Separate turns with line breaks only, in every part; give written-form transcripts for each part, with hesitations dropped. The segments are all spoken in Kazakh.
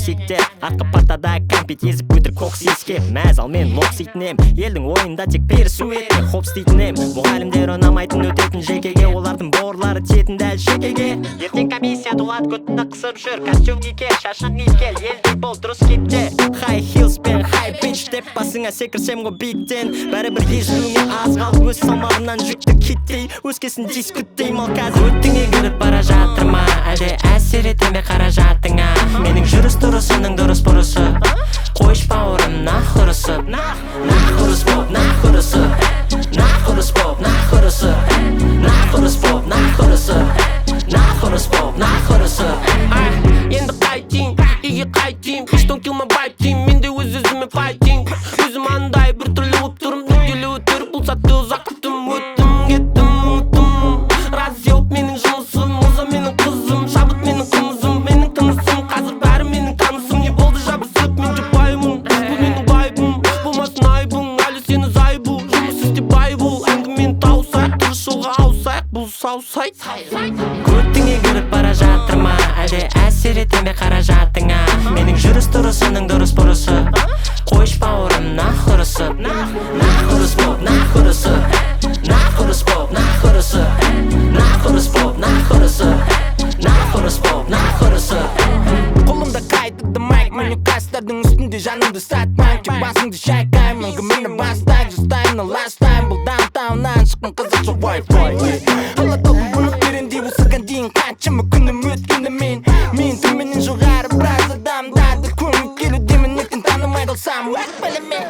шекте артқы партада кәмпит езіп өтір көк сиське мәз ал мен лоқ істейтін ем елдің ойында тек перісу етке хоп істейтін ем мұғалімдер ұнамайтын өтетін жекеге олардың бауырлары тиетін дәл шекеге ертең комиссия толады көтінді қысып жүр костюм кике шашын киіп елдей бол дұрыс кейіпте хай хилс пен хай бич деп басыңа секірсем ғой биттен бәрібір естуіңе аз қалып өз салмағымнан жүкті киттей өскесін дискуттей мал қазір өттіңе кіріп бара жатыр ма әлде әсер ете ме қаражатыңа менің жүріс тұрысының дұрыс бұрысы қойш бауырым нах ұрысып нах ұрыс боп нах ұрысып нах ұрыс боп нах ұрысып нах ұрыс боп нах ұрысып нах ұрыс боп нах ұрысып
енді қайтейін үйге қайтейін Bitch don't kill my vibe деймін менде өз-өзіме fighting өзім андай бір түрлі болып тұрмын нүктелі өтір бұл сәтті ұзақ күттім өттім кеттім ұмыттым разъеб менің жұмысым муза менің қызым шабыт менің қымызым менің тынысым қазір бәрі менің танысым не болды жабысып мен жұпаймын бұл менің байбым болмасын айбың әлі сені зайбу жұмыс істеп бай бол әңгімені тауысайық дұрыс жолға ауысайық бұл саусайт
көттіңе кіріп бара жатыр ма әлде әсер ете ме қаражатыңа менің жүріс тұрысының дұрыс бұрысы қойш бауырым нах ұрысып нах ұрыс боп нах ұрысып нах ұрыс боп нах ұрысып нах ұрыс боп нах ұрысып нах ұрыс боп нах ұрысып
қолымда қайтыды майк манюкастардың үстінде жанымды сатпайын тек басыңды шайқаймын әңгімені бастайық just time the last time бұл даунтауннан шыққан қазақша Wi-Fi алатауын бөліп берендей осыған дейін қаншама күнім өткенде мен төменнен жоғары біраз адамдарды көңіл келудемін ертең танымай қалсам өкпелемен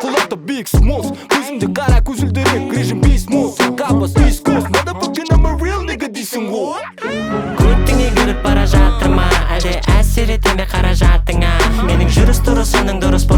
құлақта big smalls көзімде қара көзілдірек режим beast mode капас east coast motherfucking I'm a real nigga дейсің ғой
көттіңе кіріп бара жатыр ма әлде әсер ете ме қаражатыңа менің жүріс тұрысының дұрыс